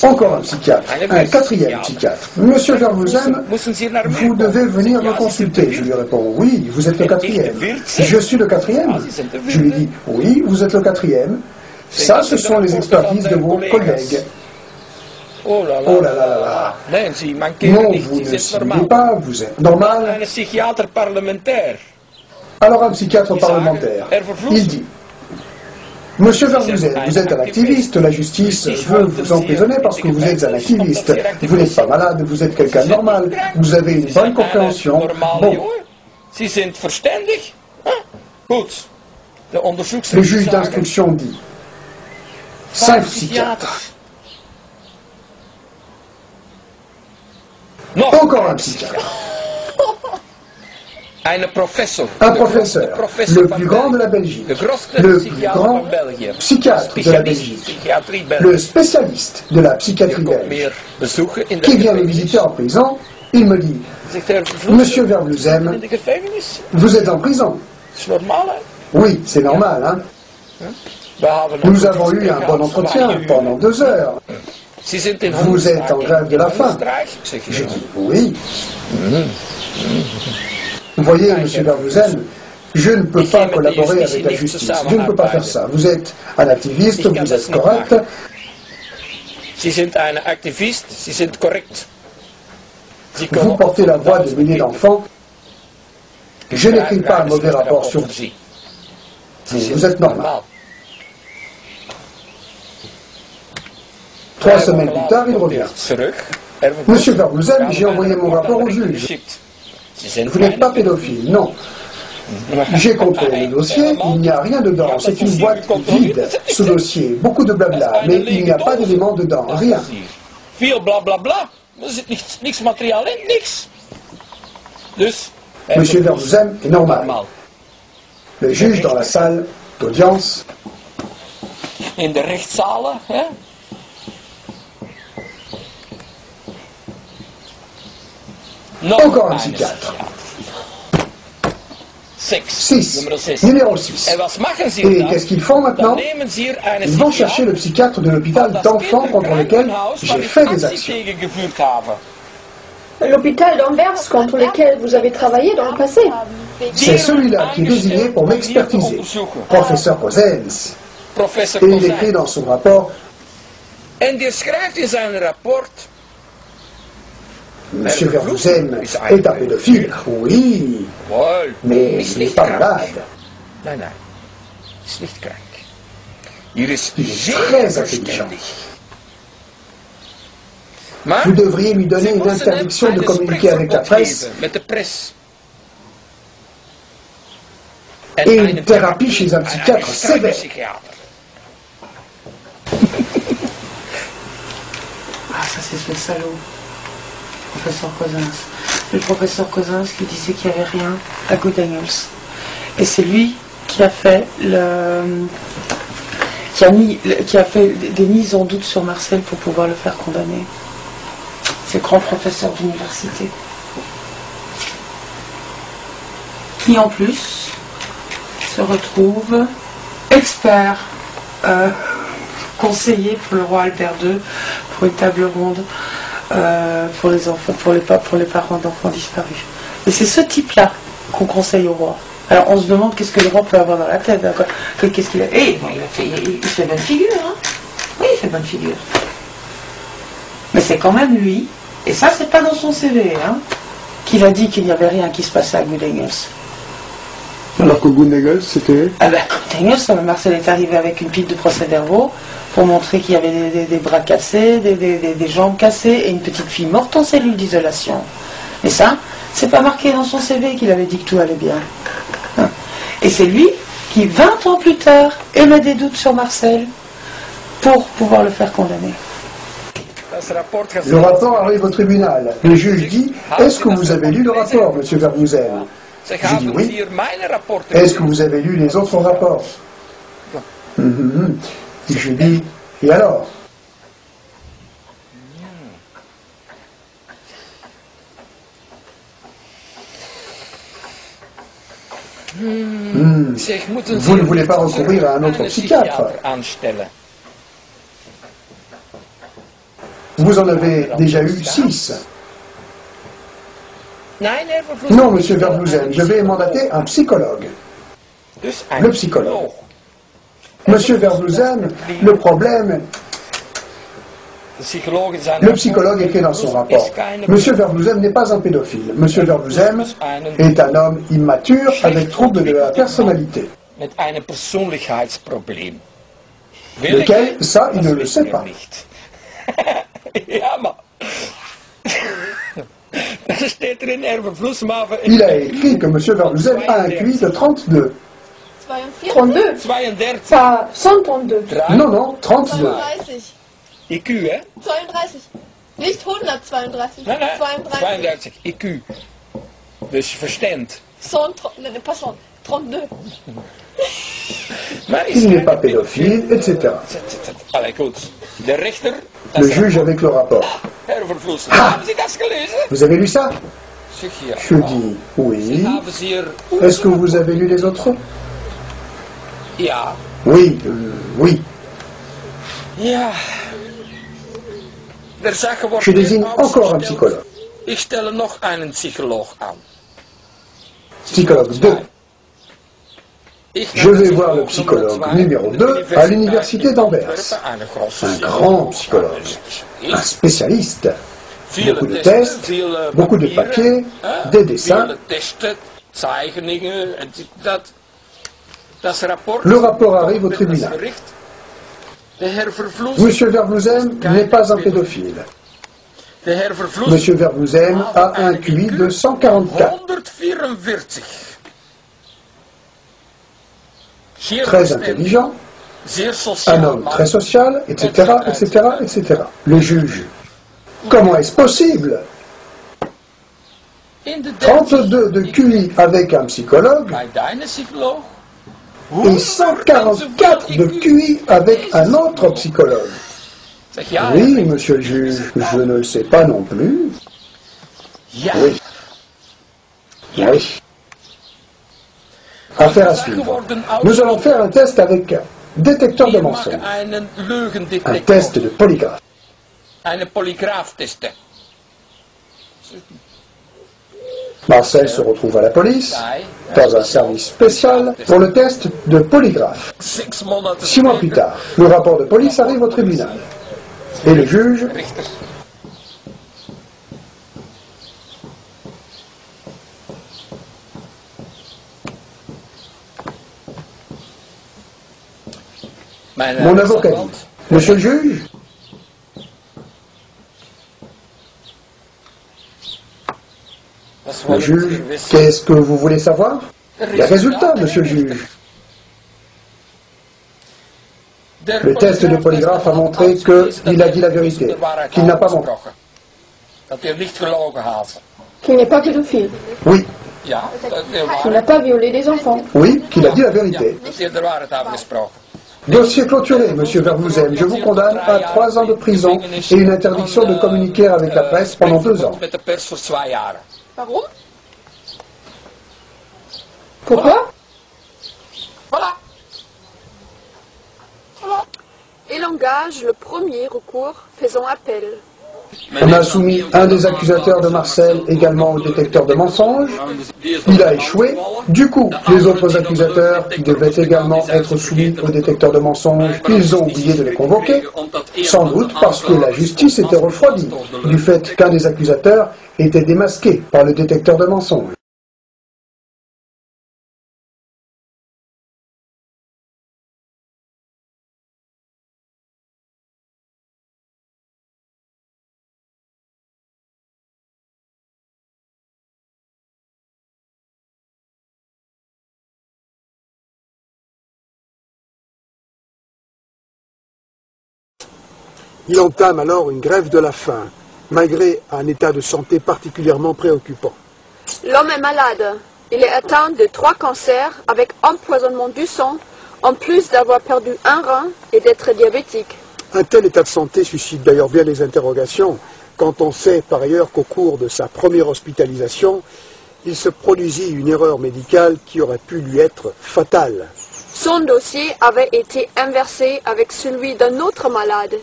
Encore un psychiatre, un quatrième psychiatre. Monsieur Vermeusen, vous devez venir me consulter. Je lui réponds, oui, vous êtes le quatrième. Je suis le quatrième. Je lui dis, oui, vous êtes le quatrième. Ça, ce sont les expertises de vos collègues. Oh là là là là. Non, vous ne signez pas, vous êtes normal. Alors un psychiatre parlementaire, il dit, Monsieur Vermeusen, vous êtes un activiste, la justice veut vous emprisonner parce que vous êtes un activiste. Vous n'êtes pas malade, vous êtes quelqu'un de normal, vous avez une bonne compréhension. Bon. Le juge d'instruction dit, 5 psychiatres. Encore un psychiatre. Un professeur, le plus grand de la Belgique, le plus grand psychiatre de la Belgique, le spécialiste de la psychiatrie belge, qui vient me visiter en prison, il me dit, Monsieur Vermeusen, vous êtes en prison. Oui, c'est normal, hein. Nous avons eu un bon entretien pendant 2 heures. Vous êtes en grève de la faim. Je dis, oui. Vous voyez, Monsieur Vermeusen, je ne peux pas collaborer avec la justice. Je ne peux pas faire ça. Vous êtes un activiste, vous êtes correct. Vous portez la voix de milliers d'enfants. Je n'écris pas un mauvais rapport sur vous. Vous êtes normal. 3 semaines plus tard, il revient. Monsieur Vermeusen, j'ai envoyé mon rapport au juge. Vous n'êtes pas pédophile, non. J'ai contrôlé le dossier, il n'y a rien dedans, c'est une boîte vide, ce dossier, beaucoup de blabla, mais il n'y a pas d'éléments dedans, rien. Monsieur Vermeusen est normal. Le juge dans la salle d'audience. Encore un psychiatre. 6. Numéro 6. Et qu'est-ce qu'ils font maintenant? Ils vont chercher le psychiatre de l'hôpital d'enfants contre lequel j'ai fait des actions. L'hôpital d'Anvers contre lequel vous avez travaillé dans le passé. C'est celui-là qui est désigné pour m'expertiser. Professeur Cozens. Et il écrit dans son rapport, Monsieur Vermeusen est un pédophile, oui, mais il n'est pas malade. Il est très intelligent. Vous devriez lui donner une interdiction de communiquer avec la presse et une thérapie chez un psychiatre sévère. Ah, ça c'est ce salaud. Professeur Cozens. Le professeur Cozens qui disait qu'il n'y avait rien à Good Angels. Et c'est lui qui a fait qui a fait des mises en doute sur Marcel pour pouvoir le faire condamner. C'est le grand professeur d'université. Qui en plus se retrouve expert conseiller pour le roi Albert II pour une table ronde pour les enfants, pour les parents d'enfants disparus. Et c'est ce type-là qu'on conseille au roi. Alors on se demande qu'est-ce que le roi peut avoir dans la tête. Qu'est-ce qu'il a. Et bon, il fait bonne figure, hein. Oui, il fait bonne figure. Mais c'est quand même lui, et ça c'est pas dans son CV, hein, qu'il a dit qu'il n'y avait rien qui se passait à Good Angels. Alors que Good Angels, c'était... Ah ben, Good Angels, Marcel est arrivé avec une pile de procès-verbaux pour montrer qu'il y avait des bras cassés, des jambes cassées et une petite fille morte en cellule d'isolation. Et ça, c'est pas marqué dans son CV qu'il avait dit que tout allait bien. Hein. Et c'est lui qui, 20 ans plus tard, émet des doutes sur Marcel pour pouvoir le faire condamner. Le rapport arrive au tribunal. Le juge dit, est-ce que vous avez lu le rapport, monsieur Vermeusen? J'ai dit oui. Est-ce que vous avez lu les autres rapports? Je dis, et alors? Vous ne voulez pas recourir à un autre psychiatre? Vous en avez déjà eu 6. Non, monsieur Vervloesen, je vais mandater un psychologue. Le psychologue. Monsieur Vervloesen, le problème... Le psychologue écrit dans son rapport. Monsieur Vervloesen n'est pas un pédophile. Monsieur Vervloesen est un homme immature avec trouble de la personnalité. Lequel, ça, il ne le sait pas. Il a écrit que monsieur Vervloesen a un QI de 32. 32? Pas 132. Non, non, 32. IQ, hè? 32. Nicht 132. Nee, nee. 32. IQ. Dus verstand. Nee, pas 32. Il n'est pas pédophile, etc. Allee, goed. De rechter... Le juge avec le rapport. Ah, vous avez lu ça? Je dis oui. Est-ce que vous avez lu les autres? Oui, oui. Je désigne encore un psychologue. Psychologue 2. Je vais voir le psychologue numéro 2 à l'université d'Anvers. Un grand psychologue, un spécialiste. Beaucoup de tests, beaucoup de papiers, des dessins. Le rapport arrive au tribunal. Monsieur Vervloesen n'est pas un pédophile. Monsieur Vervloesen a un QI de 144. Très intelligent, un homme très social, etc., etc., etc. Le juge. Comment est-ce possible? 32 de QI avec un psychologue et 144 de QI avec un autre psychologue. Oui, monsieur le juge, je ne le sais pas non plus. Oui. Oui. Affaire à suivre. Nous allons faire un test avec détecteur de mensonges. Un test de polygraphe. Marcel se retrouve à la police, dans un service spécial, pour le test de polygraphe. 6 mois plus tard, le rapport de police arrive au tribunal. Et le juge... Mon avocat dit, monsieur le juge, le juge, qu'est-ce que vous voulez savoir? Les résultats, monsieur le juge. Le test de polygraphe a montré qu'il a dit la vérité, qu'il n'a pas menti. Qu'il n'est pas pédophile. Oui. Qu'il n'a pas violé des enfants. Oui, qu'il a dit la vérité. Dossier clôturé, monsieur Vervloesen. Je vous condamne à 3 ans de prison et une interdiction de communiquer avec la presse pendant 2 ans. Warum? Pourquoi? Il engage le premier recours, faisant appel. On a soumis un des accusateurs de Marcel également au détecteur de mensonges. Il a échoué. Du coup, les autres accusateurs devaient également être soumis au détecteur de mensonges. Ils ont oublié de les convoquer. Sans doute parce que la justice était refroidie du fait qu'un des accusateurs était démasqué par le détecteur de mensonges. Il entame alors une grève de la faim, malgré un état de santé particulièrement préoccupant. L'homme est malade. Il est atteint de 3 cancers avec empoisonnement du sang, en plus d'avoir perdu un rein et d'être diabétique. Un tel état de santé suscite d'ailleurs bien des interrogations, quand on sait par ailleurs qu'au cours de sa première hospitalisation, il se produisit une erreur médicale qui aurait pu lui être fatale. Son dossier avait été inversé avec celui d'un autre malade